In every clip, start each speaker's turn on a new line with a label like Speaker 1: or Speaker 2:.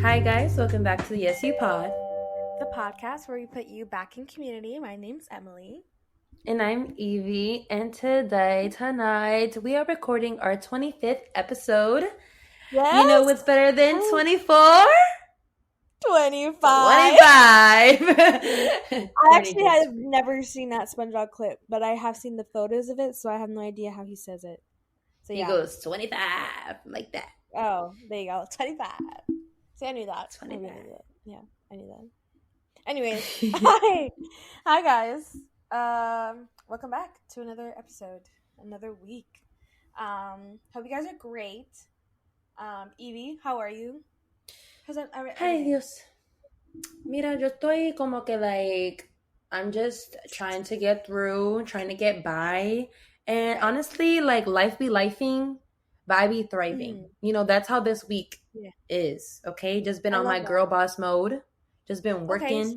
Speaker 1: Hi guys, welcome back to the SU Pod.
Speaker 2: The podcast where we put you back in community. My name's Emily.
Speaker 1: And I'm Evie, and tonight, we are recording our 25th episode. You know
Speaker 2: Yes.
Speaker 1: what's better than 24?
Speaker 2: 25.
Speaker 1: 25!
Speaker 2: I actually have never seen that SpongeBob clip, but I have seen the photos of it, so I have no idea how he says it. So
Speaker 1: He goes 25, like that.
Speaker 2: Oh, there you go. 25. See, I knew that.
Speaker 1: 25.
Speaker 2: Yeah, I knew that. Anyways, hi. Hi, guys. Welcome back to another episode, another week. Hope you guys are great. Evie, how are you?
Speaker 1: Hi, Dios. Mira, yo estoy como que I'm just trying to get through, trying to get by. And honestly, life be lifing, vibe be thriving. You know, that's how this week is, okay? Just been on my girl boss mode. Just been working.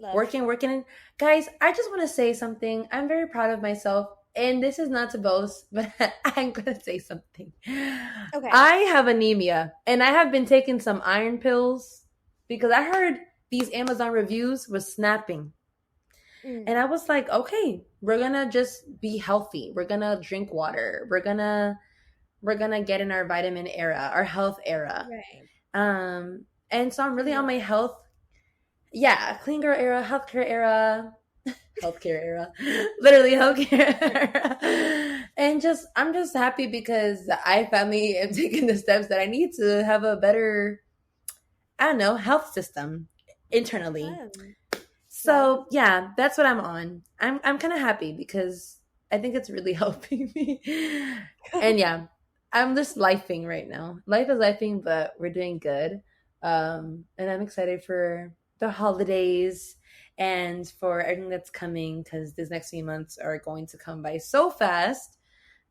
Speaker 1: Okay, working. Guys, I just want to say something. I'm very proud of myself. And this is not to boast, but I'm going to say something. Okay. I have anemia, and I have been taking some iron pills because I heard these Amazon reviews was snapping. And I was like, okay, we're going to just be healthy. We're going to drink water. We're going to get in our vitamin era, our health era. Right. And so I'm really on my health. Yeah, clean girl era, healthcare era. Healthcare era. Literally healthcare era. And I'm just happy because I finally am taking the steps that I need to have a better, I don't know, health system internally. So yeah, that's what I'm on. I'm kind of happy because I think it's really helping me. And yeah, I'm just lifing right now. Life is lifing, but we're doing good. And I'm excited for the holidays and for everything that's coming because these next few months are going to come by so fast.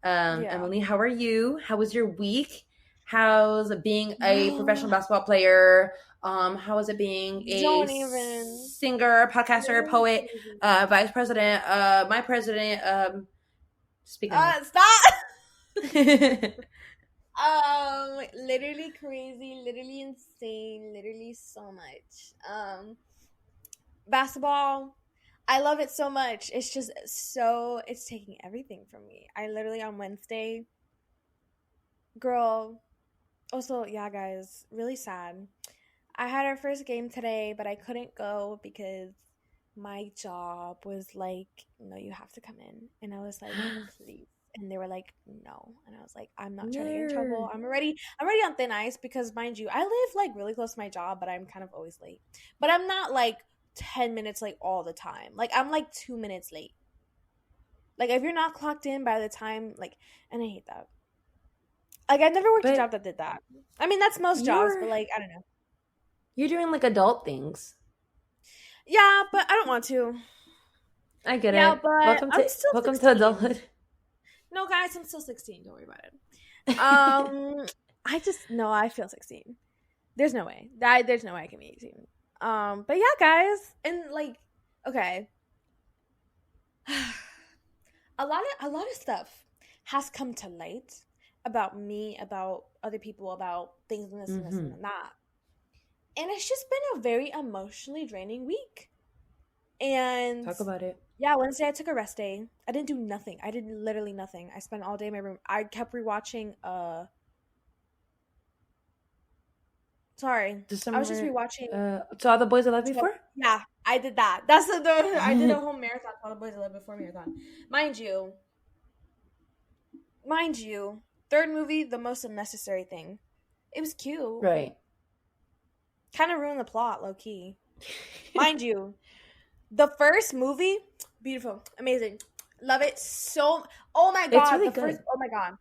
Speaker 1: Emily, how are you? How was your week? How's being a professional basketball player? How is it being a singer, podcaster, poet, vice president, my president? Speaking of
Speaker 2: stop. Literally crazy, literally insane, literally so much. Basketball, I love it so much. It's just it's taking everything from me. I literally on Wednesday, girl. Also, yeah, guys, really sad. I had our first game today, but I couldn't go because my job was like, no, you have to come in. And I was like, please. And they were like, no. And I was like, I'm not trying to get in trouble. I'm already on thin ice because, mind you, I live like really close to my job, but I'm kind of always late. But I'm not like 10 minutes late all the time. Like, I'm like 2 minutes late. Like, if you're not clocked in by the time, like, and I hate that. Like, I've never worked a job that did that. I mean, that's most jobs, but like, I don't know.
Speaker 1: You're doing like adult things.
Speaker 2: Yeah, but I don't want to.
Speaker 1: I get it. But welcome to adulthood.
Speaker 2: No, guys, I'm still 16. Don't worry about it. I feel 16. There's no way. There's no way I can be 18. But yeah, guys, and like, okay, a lot of stuff has come to light about me, about other people, about things and this and this and that. And it's just been a very emotionally draining week. And
Speaker 1: talk about it.
Speaker 2: Yeah, Wednesday I took a rest day. I didn't do nothing. I did literally nothing. I spent all day in my room. I kept rewatching Sorry. I was just rewatching
Speaker 1: To All the Boys I Loved Before?
Speaker 2: Yeah, I did that. I did a whole marathon to All the Boys I Loved Before marathon. Mind you, third movie, the most unnecessary thing. It was cute.
Speaker 1: Right.
Speaker 2: Kind of ruined the plot, low key. Mind you, the first movie, beautiful, amazing, love it so. Oh my god,
Speaker 1: it's really good.
Speaker 2: Oh my god.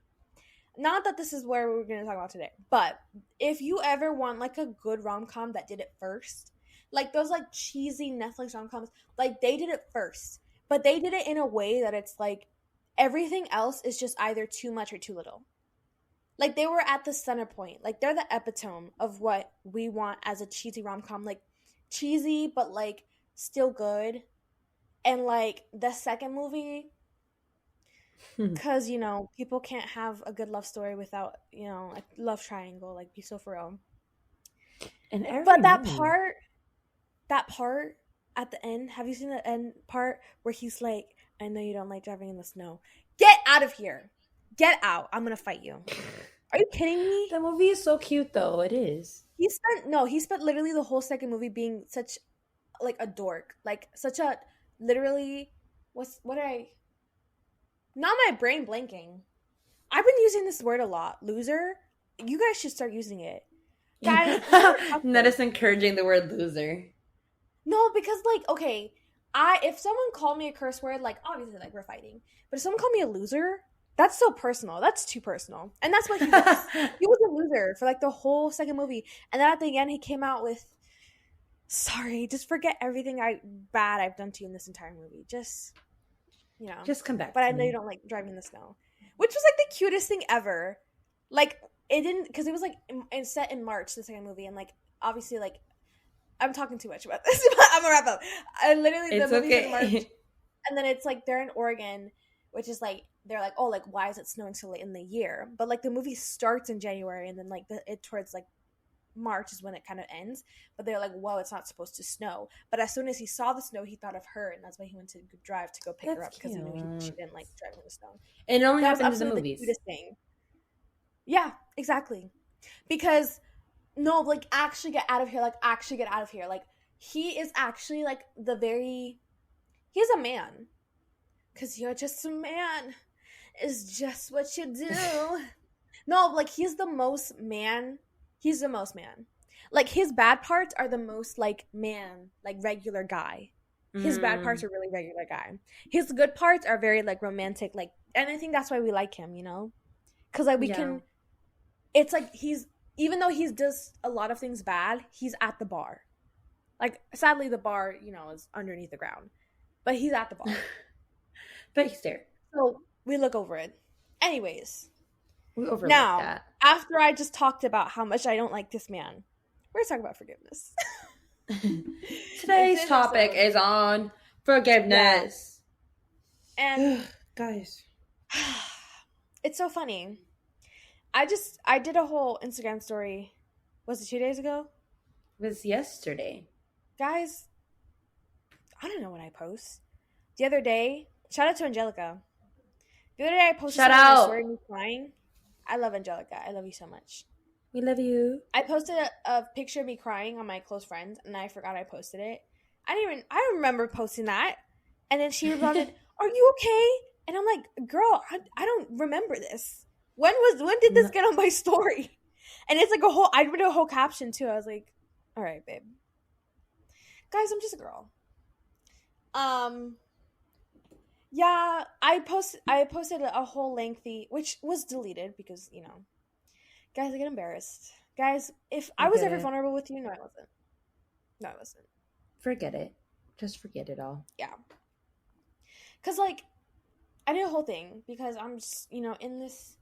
Speaker 2: Not that this is where we're going to talk about today, but if you ever want like a good rom-com that did it first, like those like cheesy Netflix rom-coms, like they did it first, but they did it in a way that it's like everything else is just either too much or too little. Like they were at the center point. Like they're the epitome of what we want as a cheesy rom-com. Like cheesy, but like still good. And like the second movie, because you know people can't have a good love story without, you know, a love triangle. Like, be so for real.
Speaker 1: And every
Speaker 2: But that
Speaker 1: movie.
Speaker 2: part at the end, have you seen the end part where he's like, I know you don't like driving in the snow. Get out of here. Get out. I'm going to fight you. Are you kidding me?
Speaker 1: The movie is so cute, though. It is.
Speaker 2: He spent literally the whole second movie being such like a dork. Like such a literally not my brain blanking. I've been using this word a lot. Loser. You guys should start using it. Guys,
Speaker 1: That is encouraging the word loser.
Speaker 2: no, because like, okay, if someone called me a curse word, like obviously like we're fighting. But if someone called me a loser, that's so personal. That's too personal. And that's what he was. He was a loser for like the whole second movie. And then at the end he came out with, sorry, just forget everything bad I've done to you in this entire movie. Just
Speaker 1: Just come back.
Speaker 2: But
Speaker 1: to
Speaker 2: I know
Speaker 1: me.
Speaker 2: you don't like driving in the snow. Which was like the cutest thing ever. Like it didn't, because it was like set in March, the second movie, and like obviously like I'm talking too much about this, but I'm gonna wrap up. Literally, the movie's in March, and then it's like they're in Oregon, which is like they're like, oh, like why is it snowing so late in the year? But like the movie starts in January, and then like it towards like March is when it kind of ends. But they're like, whoa, it's not supposed to snow. But as soon as he saw the snow, he thought of her, and that's why he went to drive to go pick her up because he knew she didn't like driving in the snow.
Speaker 1: And it only
Speaker 2: That was
Speaker 1: happens in the
Speaker 2: absolutely
Speaker 1: movies.
Speaker 2: the cutest thing. Yeah, exactly. Because no, like actually get out of here. Like actually get out of here. Like he is actually like he's a man. Cause you're just a man. Is just what you do. No, like he's the most man. He's the most man. Like his bad parts are the most like man, like regular guy. His bad parts are really regular guy. His good parts are very like romantic, like, and I think that's why we like him, because like we can. It's like even though he does a lot of things bad, he's at the bar. Like sadly, the bar is underneath the ground, but he's at the bar.
Speaker 1: But he's there.
Speaker 2: So we look over it. Anyways,
Speaker 1: we overlook
Speaker 2: now
Speaker 1: that.
Speaker 2: After I just talked about how much I don't like this man, we're talking about forgiveness.
Speaker 1: Today's topic is on forgiveness.
Speaker 2: Yeah. And
Speaker 1: guys,
Speaker 2: it's so funny. I did a whole Instagram story. Was it 2 days ago?
Speaker 1: It was yesterday.
Speaker 2: Guys, I don't know what I post. The other day, shout out to Angelica. The other day I posted a story of me crying. I love Angelica. I love you so much.
Speaker 1: We love you.
Speaker 2: I posted a picture of me crying on my close friends, and I forgot I posted it. I don't remember posting that. And then she responded, "Are you okay?" And I'm like, "Girl, I don't remember this. When did this get on my story?" And it's like I read a whole caption too. I was like, "All right, babe. Guys, I'm just a girl." Yeah, I posted a whole lengthy, which was deleted because, guys, I get embarrassed. Guys, if I was ever vulnerable with you, no, I wasn't. No, I wasn't.
Speaker 1: Forget it. Just forget it all.
Speaker 2: Yeah. Because, like, I did a whole thing because I'm just, in this.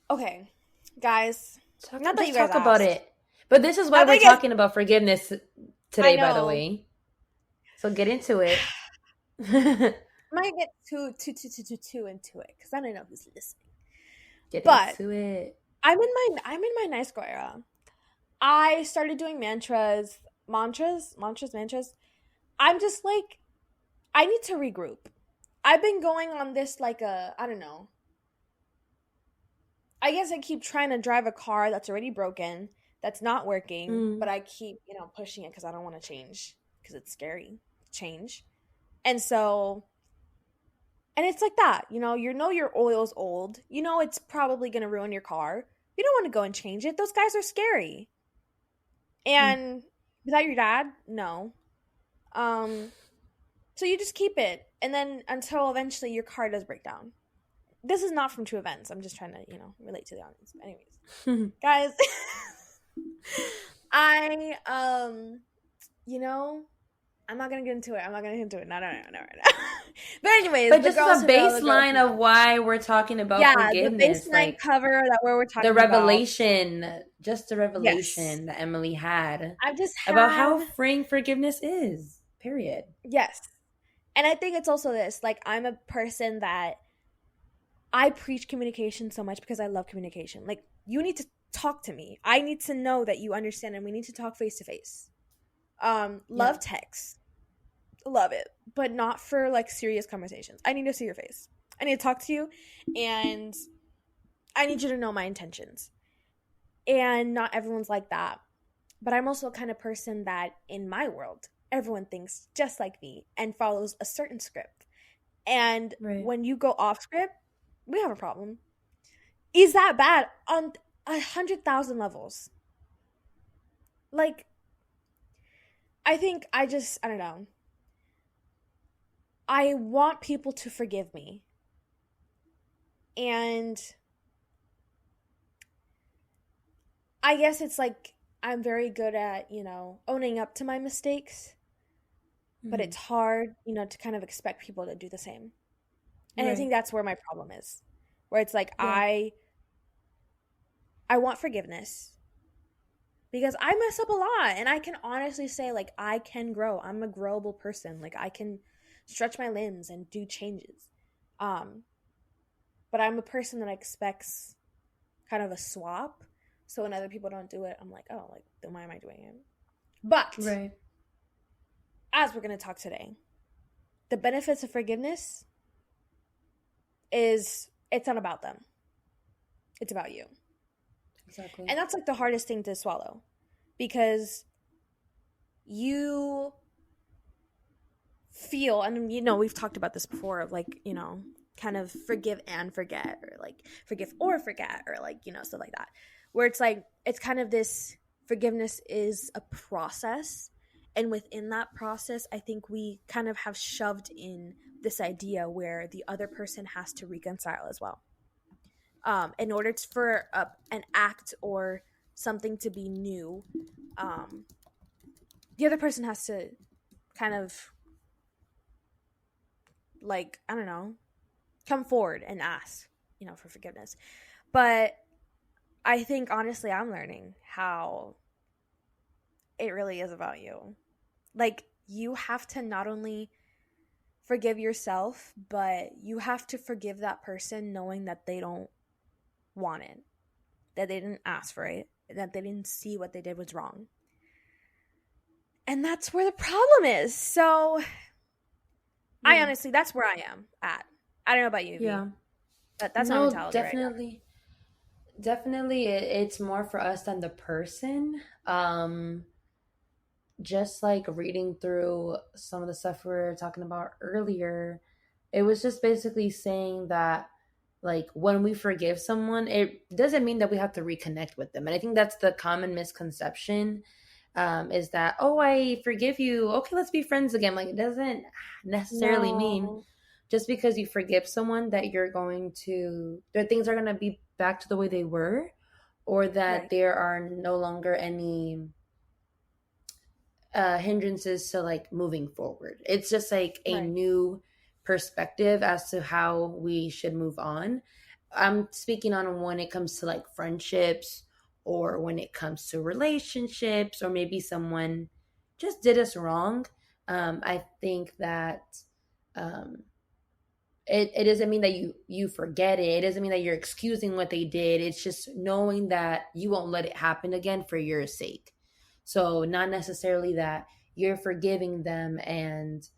Speaker 2: Okay, guys.
Speaker 1: Not that you guys talk about it. But this is why we're talking about forgiveness today, by the way. So get into it.
Speaker 2: I might get too into it because I don't know who's listening.
Speaker 1: Get into it.
Speaker 2: I'm in my nice girl era. I started doing mantras. I'm just like, I need to regroup. I've been going on this like I don't know. I guess I keep trying to drive a car that's already broken, that's not working, but I keep, pushing it because I don't want to change because it's scary to change. And so, and it's like that, your oil's old, it's probably going to ruin your car. You don't want to go and change it. Those guys are scary. And without your dad, no. So you just keep it. And then until eventually your car does break down. This is not from true events. I'm just trying to, relate to the audience. Anyways, guys, I'm not going to get into it. No. But anyways.
Speaker 1: But just as a baseline of why we're talking about forgiveness.
Speaker 2: The baseline cover that where we're talking
Speaker 1: about. The revelation. Just the revelation that Emily had. About how freeing forgiveness is. Period.
Speaker 2: Yes. And I think it's also this. Like, I'm a person that I preach communication so much because I love communication. Like, you need to talk to me. I need to know that you understand, and we need to talk face to face.
Speaker 1: Yeah.
Speaker 2: Love text. Love it. But not for like serious conversations. I need to see your face. I need to talk to you, and I need you to know my intentions. And not everyone's like that. But I'm also the kind of person that in my world, everyone thinks just like me and follows a certain script. And
Speaker 1: Right.
Speaker 2: when you go off script, we have a problem. Is that bad on 100,000 levels? Like, I think I don't know. I want people to forgive me. And I guess it's like I'm very good at, owning up to my mistakes, but
Speaker 1: Mm-hmm.
Speaker 2: it's hard, to kind of expect people to do the same. And I
Speaker 1: Right.
Speaker 2: think that's where my problem is. Where it's like
Speaker 1: Yeah.
Speaker 2: I want forgiveness because I mess up a lot, and I can honestly say like I can grow. I'm a growable person. Like I can stretch my limbs and do changes. Um but I'm a person that expects kind of a swap. So when other people don't do it, I'm like, "Oh, like then why am I doing it?" But
Speaker 1: Right.
Speaker 2: as we're going to talk today, the benefits of forgiveness is it's not about them. It's about you.
Speaker 1: Exactly.
Speaker 2: And that's like the hardest thing to swallow because you feel, and we've talked about this before of like, kind of forgive and forget, or like forgive or forget, or like, stuff like that. Where it's like, it's kind of this forgiveness is a process. And within that process, I think we kind of have shoved in this idea where the other person has to reconcile as well. In order for an act or something to be new, um, the other person has to kind of like, I don't know, come forward and ask, for forgiveness. But I think honestly, I'm learning how it really is about you. Like, you have to not only forgive yourself, but you have to forgive that person knowing that they don't want it, that they didn't ask for it, that they didn't see what they did was wrong. And that's where the problem is. So I
Speaker 1: Yeah.
Speaker 2: honestly, that's where I am at. I don't know about you, V.
Speaker 1: Yeah.
Speaker 2: But that's my
Speaker 1: No,
Speaker 2: mentality right
Speaker 1: definitely. Definitely it's more for us than the person. Just like reading through some of the stuff we were talking about earlier, it was just basically saying that like when we forgive someone, it doesn't mean that we have to reconnect with them. And I think that's the common misconception, is that, oh, I forgive you, okay, let's be friends again. Like, it doesn't
Speaker 2: now.
Speaker 1: necessarily mean
Speaker 2: No.
Speaker 1: just because you forgive someone that you're going to, that things are going to be back to the way they were, or that
Speaker 2: Right.
Speaker 1: there are no longer any hindrances to like moving forward. It's just like a
Speaker 2: Right.
Speaker 1: new perspective as to how we should move on. I'm speaking on when it comes to like friendships, or when it comes to relationships, or maybe someone just did us wrong. I think that um, it doesn't mean that you forget it. It doesn't mean that you're excusing what they did. It's just knowing that you won't let it happen again for your sake. So not necessarily that you're forgiving them and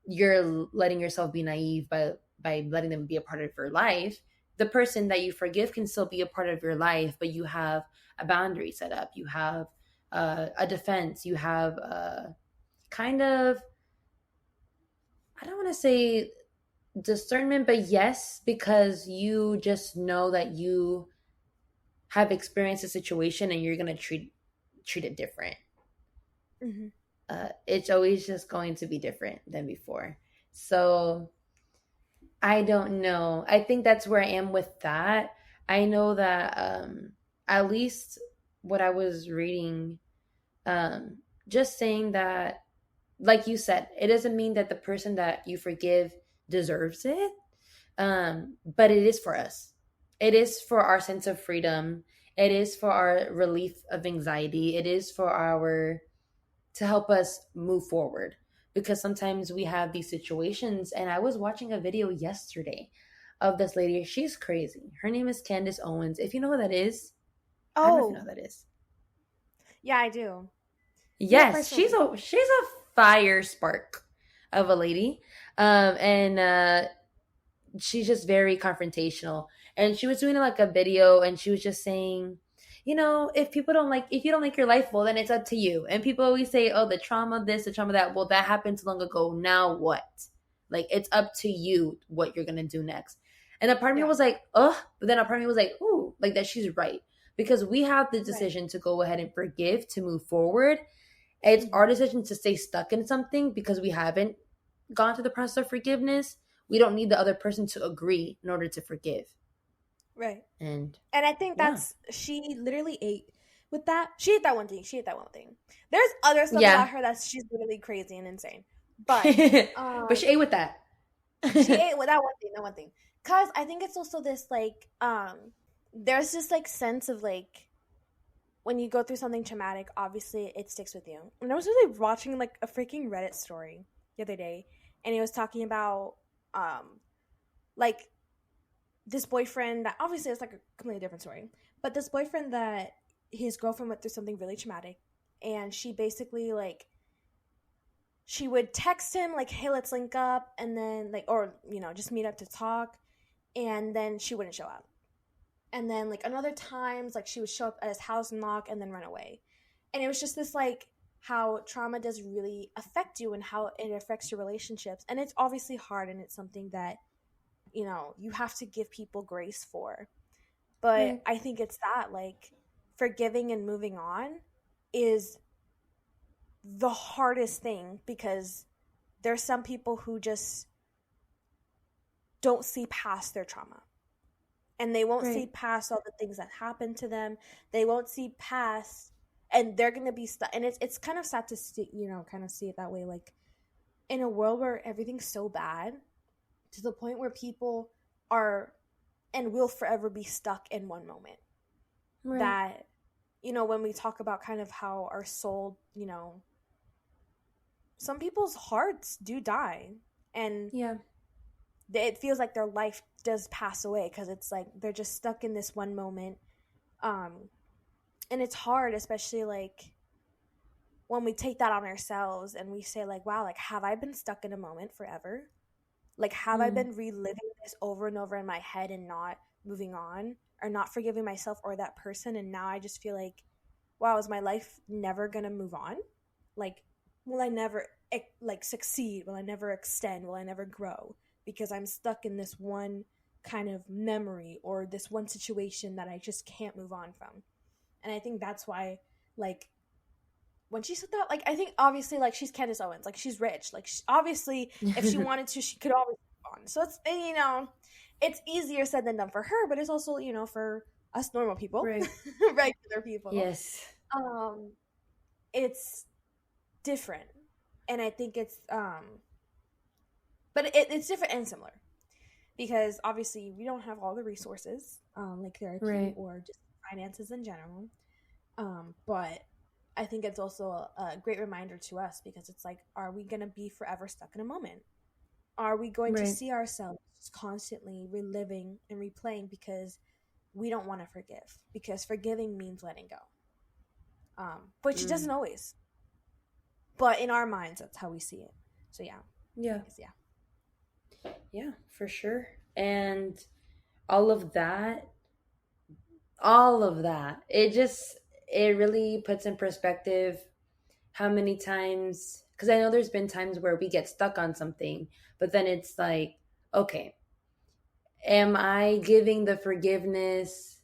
Speaker 1: you're letting yourself be naive by letting them be a part of your life. The person that you forgive can still be a part of your life, but you have a boundary set up. You have a defense. You have kind of, I don't want to say discernment, but yes, because you just know that you have experienced a situation and you're gonna treat it different.
Speaker 2: Hmm.
Speaker 1: It's always just going to be different than before. So I don't know. I think that's where I am with that. I know that at least what I was reading, just saying that, like you said, it doesn't mean that the person that you forgive deserves it. But it is for us. It is for our sense of freedom. It is for our relief of anxiety. It is for our, to help us move forward, because sometimes we have these situations. And I was watching a video yesterday of this lady. She's crazy. Her name is Candace Owens. If you know who that is, I don't know if you know
Speaker 2: Oh,
Speaker 1: who that is.
Speaker 2: yeah, I do. Not
Speaker 1: Yes,
Speaker 2: personally.
Speaker 1: she's a fire spark of a lady. And she's just very confrontational. And she was doing like a video and she was just saying, if you don't like your life, well then it's up to you. And people always say, oh, the trauma this, the trauma that. Well, that happened long ago. Now what? Like, it's up to you what you're gonna do next. And a part of me
Speaker 2: Yeah.
Speaker 1: was like, oh, but then a part of me was like, ooh, like that she's right. Because we have the
Speaker 2: Right.
Speaker 1: decision to go ahead and forgive, to move forward. It's our
Speaker 2: Mm-hmm.
Speaker 1: decision to stay stuck in something because we haven't gone through the process of forgiveness. We don't need the other person to agree in order to forgive.
Speaker 2: Right.
Speaker 1: And
Speaker 2: And I think
Speaker 1: yeah.
Speaker 2: that's she literally ate with that. She ate that one thing. She ate that one thing. There's other stuff
Speaker 1: Yeah.
Speaker 2: about her that she's literally crazy and insane. But
Speaker 1: But she ate with that.
Speaker 2: she ate with that one thing, that one thing. Cause I think it's also this like there's this like sense of like when you go through something traumatic, obviously it sticks with you. And I was really watching like a freaking Reddit story the other day, and it was talking about like this boyfriend that obviously it's like a completely different story, but this boyfriend that his girlfriend went through something really traumatic, and she basically like she would text him like, "Hey, let's link up," and then like, or just meet up to talk, and then she wouldn't show up. And then like another times, like she would show up at his house and knock, and then run away. And it was just this like how trauma does really affect you and how it affects your relationships. And it's obviously hard, and it's something that you have to give people grace for. But
Speaker 1: Right.
Speaker 2: I think it's that like forgiving and moving on is the hardest thing, because there's some people who just don't see past their trauma, and they won't see
Speaker 1: Right.
Speaker 2: past all the things that happened to them. They won't see past, and they're going to be stuck. And it's kind of sad to see, kind of see it that way, like in a world where everything's so bad, to the point where people are and will forever be stuck in one moment.
Speaker 1: Right.
Speaker 2: That when we talk about kind of how our soul, some people's hearts do die, and
Speaker 1: Yeah.
Speaker 2: it feels like their life does pass away, because it's like they're just stuck in this one moment. um and it's hard, especially like when we take that on ourselves and we say like, wow, like have I been stuck in a moment forever? Like have I
Speaker 1: Mm.
Speaker 2: been reliving this over and over in my head and not moving on, or not forgiving myself or that person? And now I just feel like, wow, is my life never gonna move on? Like, will I never like succeed? Will I never extend? Will I never grow? Because I'm stuck in this one kind of memory or this one situation that I just can't move on from. And I think that's why, like, when she said that, like, I think obviously, like, she's Candace Owens, like, she's rich, like, obviously, if she wanted to, she could always move on. So it's it's easier said than done for her, but it's also for us normal people,
Speaker 1: Right.
Speaker 2: regular people,
Speaker 1: Yes.
Speaker 2: um, it's different. And I think it's but it's different and similar, because obviously we don't have all the resources, like therapy
Speaker 1: Right.
Speaker 2: or just finances in general. But I think it's also a great reminder to us, because it's like, are we going to be forever stuck in a moment? Are we going to
Speaker 1: Right.
Speaker 2: see ourselves constantly reliving and replaying because we don't want to forgive? Because forgiving means letting go, which it
Speaker 1: Mm.
Speaker 2: doesn't always. But in our minds, that's how we see it. So yeah, I
Speaker 1: Yeah.
Speaker 2: guess, yeah.
Speaker 1: Yeah, for sure. And all of that, it really puts in perspective how many times, because I know there's been times where we get stuck on something, but then it's like, okay, am I giving the forgiveness?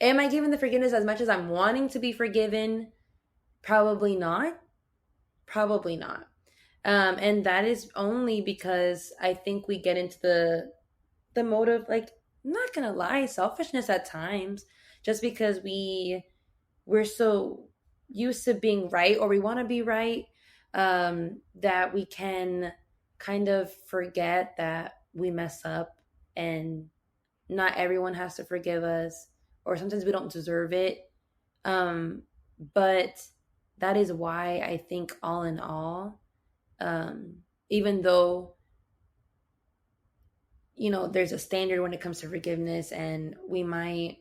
Speaker 1: Am I giving the forgiveness as much as I'm wanting to be forgiven? Probably not. Probably not. And that is only because I think we get into the mode of, like, I'm not gonna lie, selfishness at times, just because we're so used to being right, or we want to be right, that we can kind of forget that we mess up, and not everyone has to forgive us, or sometimes we don't deserve it. But that is why I think, all in all, um, even though there's a standard when it comes to forgiveness, and we might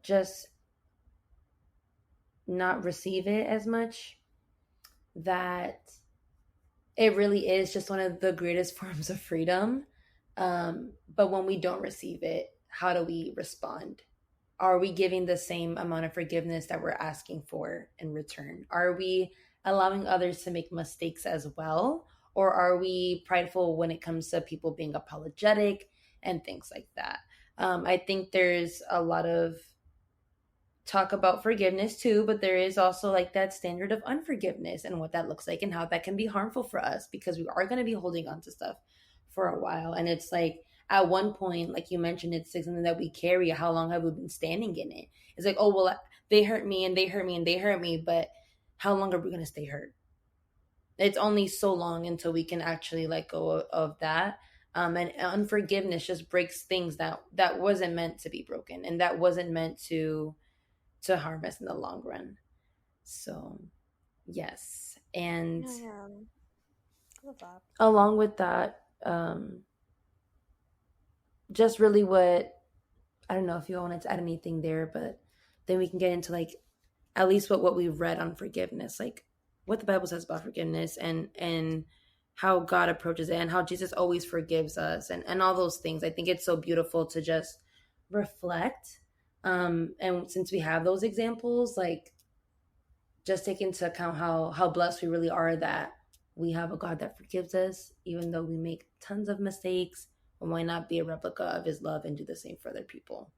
Speaker 1: just not receive it as much, that it really is just one of the greatest forms of freedom. But when we don't receive it, how do we respond? Are we giving the same amount of forgiveness that we're asking for in return? Are we allowing others to make mistakes as well? Or are we prideful when it comes to people being apologetic and things like that? I think there's a lot of talk about forgiveness too, but there is also like that standard of unforgiveness and what that looks like and how that can be harmful for us, because we are going to be holding on to stuff for a while. And it's like at one point, like you mentioned, it's like something that we carry. How long have we been standing in it? It's like, oh, well, they hurt me and they hurt me and they hurt me, but how long are we going to stay hurt? It's only so long until we can actually let go of that. And unforgiveness just breaks things that wasn't meant to be broken, and that wasn't meant to harm us in the long run. So, yes. And
Speaker 2: Yeah. Love that.
Speaker 1: along with that, just really what, I don't know if you wanted to add anything there, but then we can get into like at least what we've read on forgiveness, like what the Bible says about forgiveness, and how God approaches it, and how Jesus always forgives us, and all those things. I think it's so beautiful to just reflect. And since we have those examples, like just take into account how blessed we really are that we have a God that forgives us, even though we make tons of mistakes. And why not be a replica of his love and do the same for other people?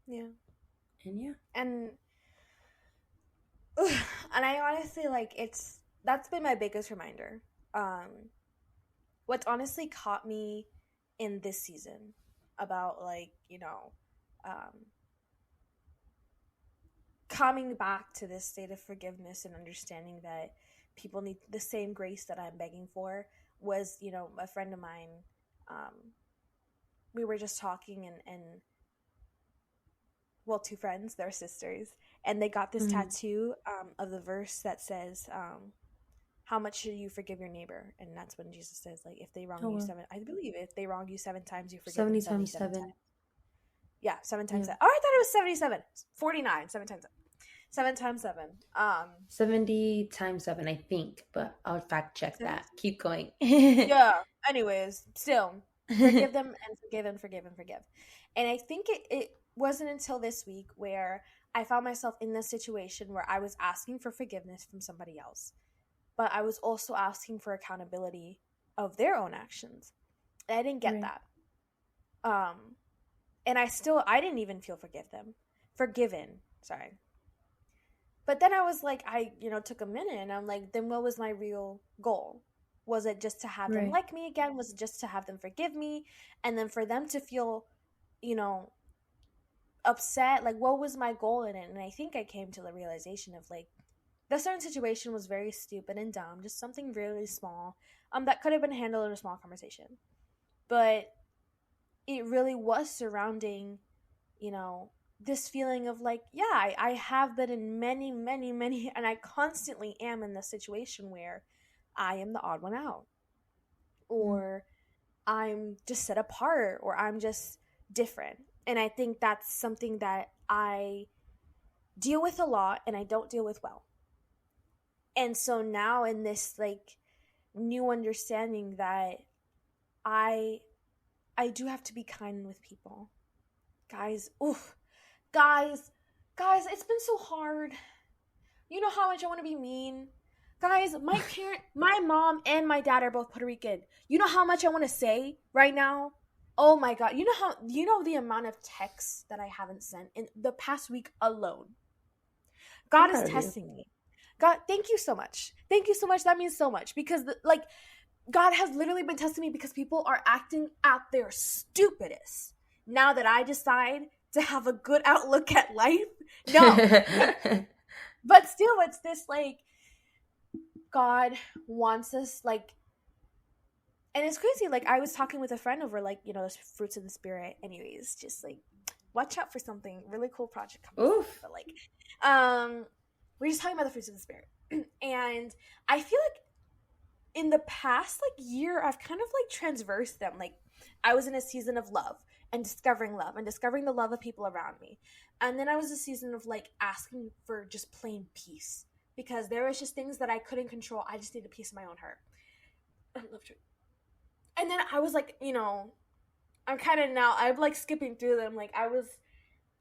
Speaker 2: Yeah.
Speaker 1: And yeah.
Speaker 2: And I honestly like that's been my biggest reminder. What's honestly caught me in this season about like, coming back to this state of forgiveness and understanding that people need the same grace that I'm begging for was, a friend of mine, we were just talking and well, two friends, they're sisters, and they got this tattoo of the verse that says, how much should you forgive your neighbor? And that's when Jesus says, like, if they wrong you if they wrong you 7 times, you forgive
Speaker 1: 70
Speaker 2: them
Speaker 1: times
Speaker 2: 77
Speaker 1: 7.
Speaker 2: times. Yeah, 7 times
Speaker 1: Yeah.
Speaker 2: 7. Oh, I thought it was 77. 49, 7 times 7. 7 times 7.
Speaker 1: 70 times 7, I think, but I'll fact check that. Keep going.
Speaker 2: Yeah. Anyways, still, forgive them and forgive and forgive and forgive. And I think it wasn't until this week where I found myself in this situation where I was asking for forgiveness from somebody else, but I was also asking for accountability of their own actions. And I didn't get that. And I didn't even feel forgiven. Sorry. But then I was like, I took a minute and I'm like, then what was my real goal? Was it just to have them like me again? Was it just to have them forgive me? And then for them to feel, upset? Like, what was my goal in it? And I think I came to the realization of like, the certain situation was very stupid and dumb, just something really small, that could have been handled in a small conversation. But it really was surrounding, this feeling of like, yeah, I have been in many, many, many, and I constantly am in this situation where I am the odd one out, or I'm just set apart, or I'm just different. And I think that's something that I deal with a lot and I don't deal with well. And so now in this like new understanding that I do have to be kind with people. Guys, it's been so hard. You know how much I want to be mean. Guys, my mom and my dad are both Puerto Rican. You know how much I want to say right now? Oh my God. You know the amount of texts that I haven't sent in the past week alone. God is testing me. God, thank you so much. Thank you so much. That means so much, because God has literally been testing me because people are acting at their stupidest. Now that I decide to have a good outlook at life, no. But still, it's this like, God wants us like, and it's crazy. Like, I was talking with a friend over like, those fruits of the spirit. Anyways, just like, watch out for something really cool project coming.
Speaker 1: Oof.
Speaker 2: But like, we're just talking about the fruits of the spirit, and I feel like in the past like year, I've kind of like transversed them. Like, I was in a season of love, and discovering love and discovering the love of people around me. And then I was a season of like asking for just plain peace, because there was just things that I couldn't control. I just needed peace in my own heart. I love joy. And then I was like, I'm kind of now, I'm like skipping through them. Like I was,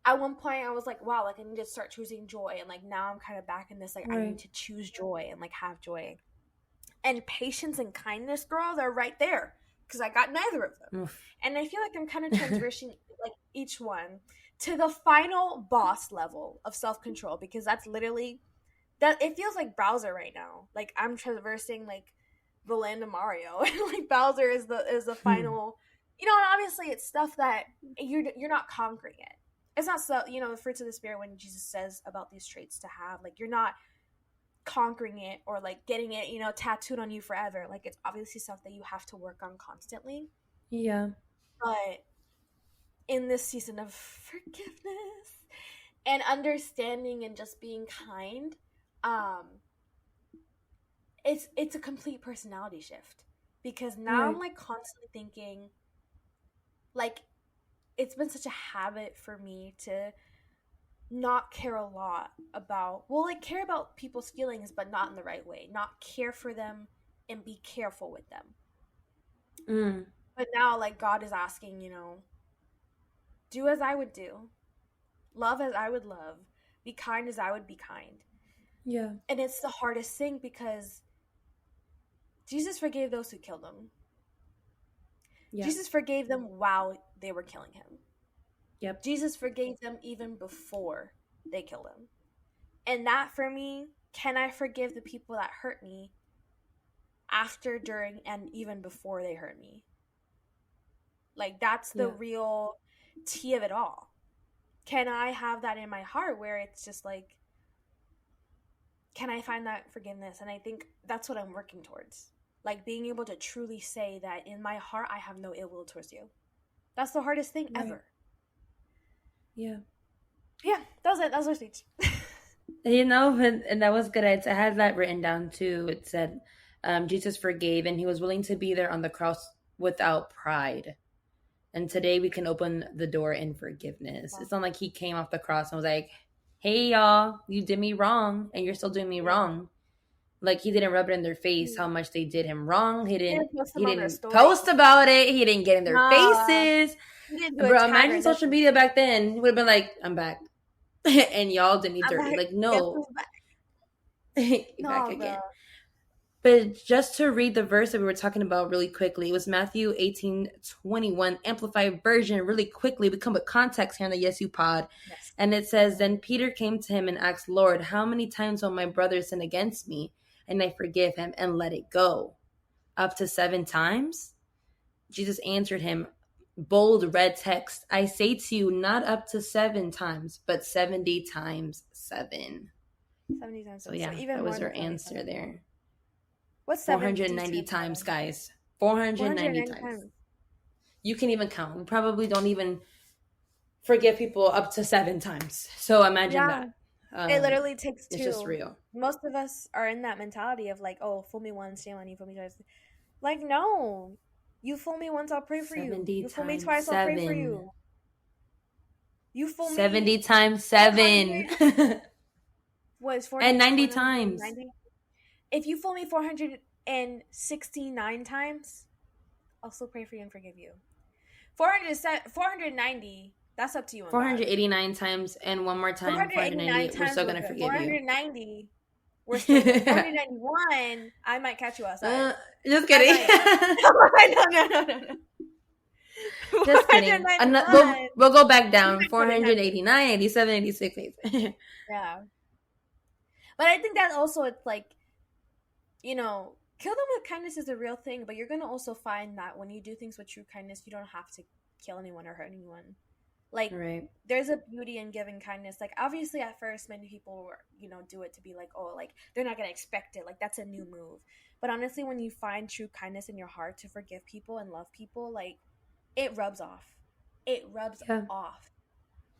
Speaker 2: at one point I was like, wow, like I need to start choosing joy. And like now I'm kind of back in this, like, right. I need to choose joy and like have joy. And patience and kindness, girl, they're right there, because I got neither of them. Oof. And I feel like I'm kind of transitioning like each one to the final boss level of self-control, because that's literally, that it feels like Bowser right now. Like I'm traversing like the land of Mario, and like Bowser is the final, and obviously it's stuff that you're not conquering it. It's not so, the fruits of the Spirit, when Jesus says about these traits to have, like you're not conquering it or like getting it, tattooed on you forever. Like it's obviously stuff that you have to work on constantly.
Speaker 1: Yeah.
Speaker 2: But in this season of forgiveness and understanding and just being kind, it's a complete personality shift, because now I'm like constantly thinking, like, it's been such a habit for me to not care a lot about, care about people's feelings, but not in the right way, not care for them and be careful with them. But now, like, God is asking, do as I would do, love as I would love, be kind as I would be kind.
Speaker 1: Yeah.
Speaker 2: And it's the hardest thing, because Jesus forgave those who killed him. Yeah. Jesus forgave them while they were killing him.
Speaker 1: Yep.
Speaker 2: Jesus forgave them even before they killed him. And that, for me, can I forgive the people that hurt me after, during, and even before they hurt me? Like, that's the real tea of it all. Can I have that in my heart where it's just like, can I find that forgiveness? And I think that's what I'm working towards. Like, being able to truly say that in my heart, I have no ill will towards you. That's the hardest thing ever.
Speaker 1: Yeah.
Speaker 2: Yeah, that was it. That was our speech.
Speaker 1: And that was good. I had that written down too. It said, Jesus forgave, and he was willing to be there on the cross without pride. And today we can open the door in forgiveness. Wow. It's not like he came off the cross and was like, hey, y'all, you did me wrong, and you're still doing me wrong. Like, he didn't rub it in their face how much they did him wrong. He didn't post about it. He didn't get in their faces. Bro, imagine social media back then. He would have been like, I'm back. And y'all did me dirty. Like, no. Back again. But just to read the verse that we were talking about really quickly, it was Matthew 18:21, Amplified Version, really quickly. We come with context here on the Yes You Pod. Yes. And it says, then Peter came to him and asked, Lord, how many times will my brother sin against me? And I forgive him and let it go? Up to 7 times? Jesus answered him, bold red text, I say to you, not up to 7 times, but 70 times 7.
Speaker 2: 70 times 7.
Speaker 1: So yeah, so even that was her answer there.
Speaker 2: What's
Speaker 1: 490 times, guys. 490 times. You can even count. We probably don't even forgive people up to 7 times. So imagine that.
Speaker 2: It literally takes 2.
Speaker 1: It's just real.
Speaker 2: Most of us are in that mentality of like, oh, fool me once, shame on you, fool me twice. Like, no. You fool me once, I'll pray for you. You fool me twice, 7. I'll pray for you. You fool me
Speaker 1: 70 times 7.
Speaker 2: Was 40
Speaker 1: and 90 times.
Speaker 2: 90? If you fool me 469 times, I'll still pray for you and forgive you. 490, that's up to you.
Speaker 1: 489 times and one more time, 490, we're still going to forgive
Speaker 2: 490, we're still 491, I might catch you outside.
Speaker 1: Just kidding.
Speaker 2: No.
Speaker 1: Just kidding. We'll go back down. 489, 87, 86.
Speaker 2: Yeah. But I think that also, it's like, kill them with kindness is a real thing, but you're going to also find that when you do things with true kindness, you don't have to kill anyone or hurt anyone. Like, right. There's a beauty in giving kindness. Like, obviously, at first, many people, do it to be like, oh, like, they're not going to expect it. Like, that's a new move. But honestly, when you find true kindness in your heart to forgive people and love people, like, it rubs off. It rubs off.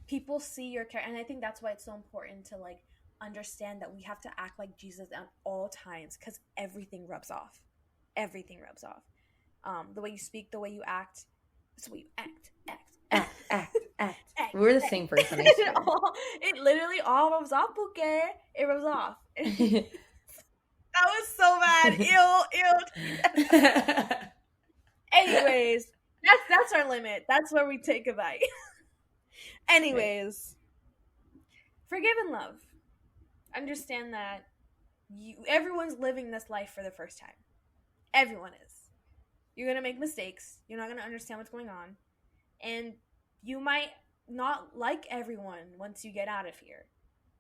Speaker 2: People see your character. And I think that's why it's so important to, like, understand that we have to act like Jesus at all times, because everything rubs off. Everything rubs off. The way you speak, the way you act, it's the way you act.
Speaker 1: act. We're the same person, I swear.
Speaker 2: It literally all rubs off, Bouquet. It rubs off. That was so bad. Ew. Anyways, that's our limit. That's where we take a bite. Anyways, forgive and love. Understand that everyone's living this life for the first time. Everyone is. You're going to make mistakes. You're not going to understand what's going on. And you might not like everyone once you get out of here.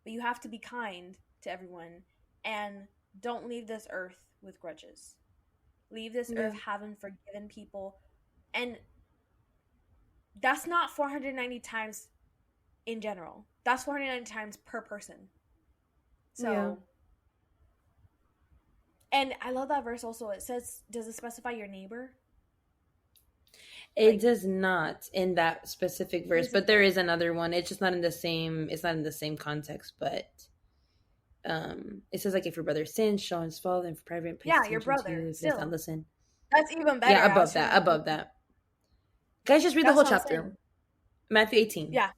Speaker 2: But you have to be kind to everyone. And don't leave this earth with grudges. Leave this earth having forgiven people. And that's not 490 times in general. That's 490 times per person. So, and I love that verse also. It says, does it specify your neighbor?
Speaker 1: It does not in that specific verse, but there is another one. It's just not in the same, it's not in the same context, but it says like if your brother sins, show his fault, and for private,
Speaker 2: your brother.
Speaker 1: Still. Not listen.
Speaker 2: That's even better.
Speaker 1: Yeah, above that. Guys, just read the whole chapter. Matthew 18.
Speaker 2: Yeah.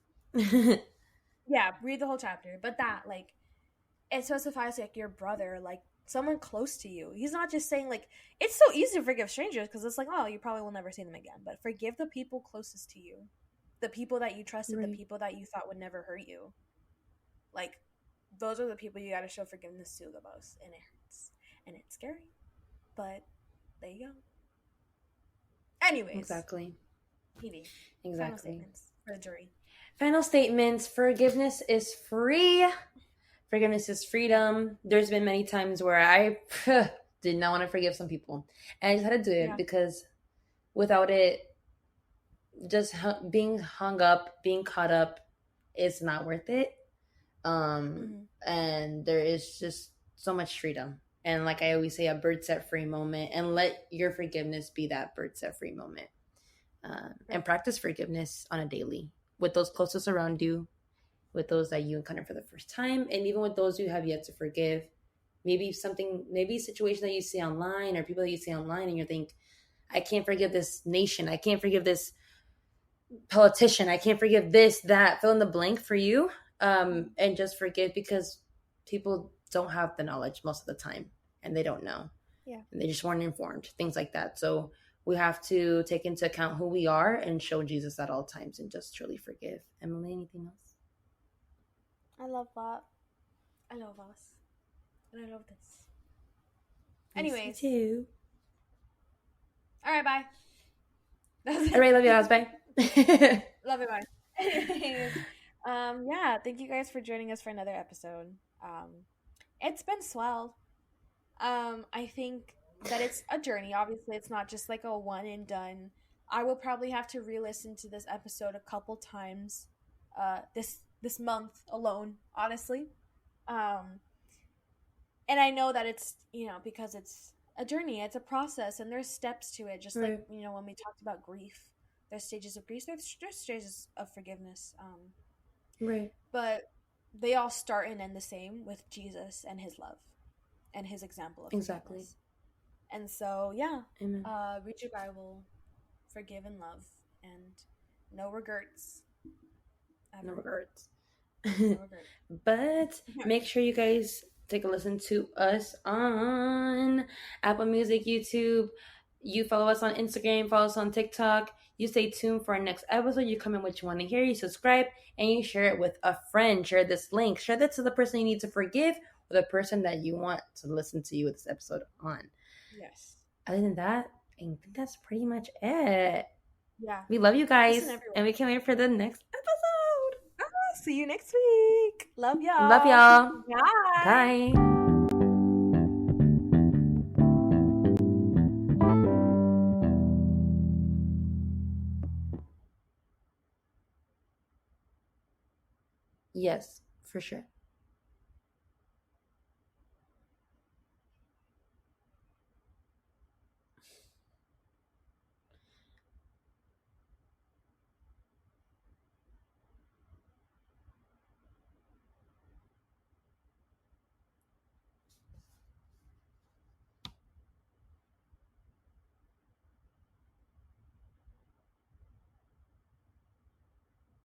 Speaker 2: Yeah, read the whole chapter. But that, like, it specifies like your brother, like someone close to you. He's not just saying like, it's so easy to forgive strangers because it's like, oh, you probably will never see them again. But forgive the people closest to you, the people that you trusted, the people that you thought would never hurt you. Like, those are the people you got to show forgiveness to the most, and it hurts and it's scary. But there you go. Anyways,
Speaker 1: exactly.
Speaker 2: Final statements for the jury.
Speaker 1: Final statements. Forgiveness is free. Forgiveness is freedom. There's been many times where I did not want to forgive some people. And I just had to do it because without it, just being hung up, being caught up, it's not worth it. And there is just so much freedom. And like I always say, a bird set free moment. And let your forgiveness be that bird set free moment. And practice forgiveness on a daily with those closest around you, with those that you encounter for the first time, and even with those you have yet to forgive. Maybe a situation that you see online or people that you see online and you think, I can't forgive this nation. I can't forgive this politician. I can't forgive this, that, fill in the blank for you. And just forgive because people don't have the knowledge most of the time and they don't know.
Speaker 2: Yeah.
Speaker 1: And they just weren't informed, things like that. So we have to take into account who we are and show Jesus at all times and just truly forgive. Emily, anything else?
Speaker 2: I love that. I love us. And I love this. Anyways.
Speaker 1: Me too.
Speaker 2: All right, bye.
Speaker 1: All right, love you guys. Bye.
Speaker 2: Love you, bye. Anyways, yeah, thank you guys for joining us for another episode. It's been swell. I think that it's a journey. Obviously, it's not just like a one and done. I will probably have to re-listen to this episode a couple times this month alone, honestly. And I know that it's, because it's a journey, it's a process, and there's steps to it. Just like, when we talked about grief, there's stages of grief, there's stages of forgiveness.
Speaker 1: Right.
Speaker 2: But they all start and end the same with Jesus and his love and his example of forgiveness. Exactly. And so, yeah,
Speaker 1: Amen.
Speaker 2: Read your Bible, forgive and love, and no regrets.
Speaker 1: No regrets. But make sure you guys take a listen to us on Apple Music, YouTube. You follow us on Instagram, follow us on TikTok. You stay tuned for our next episode. You comment what you want to hear. You subscribe and you share it with a friend. Share this link. Share that to the person you need to forgive or the person that you want to listen to you with this episode on.
Speaker 2: Yes.
Speaker 1: Other than that, I think that's pretty much it.
Speaker 2: Yeah.
Speaker 1: We love you guys. And we can't wait for the next episode.
Speaker 2: See you next week. Love y'all.
Speaker 1: Love y'all.
Speaker 2: Bye.
Speaker 1: Bye. Yes, for sure.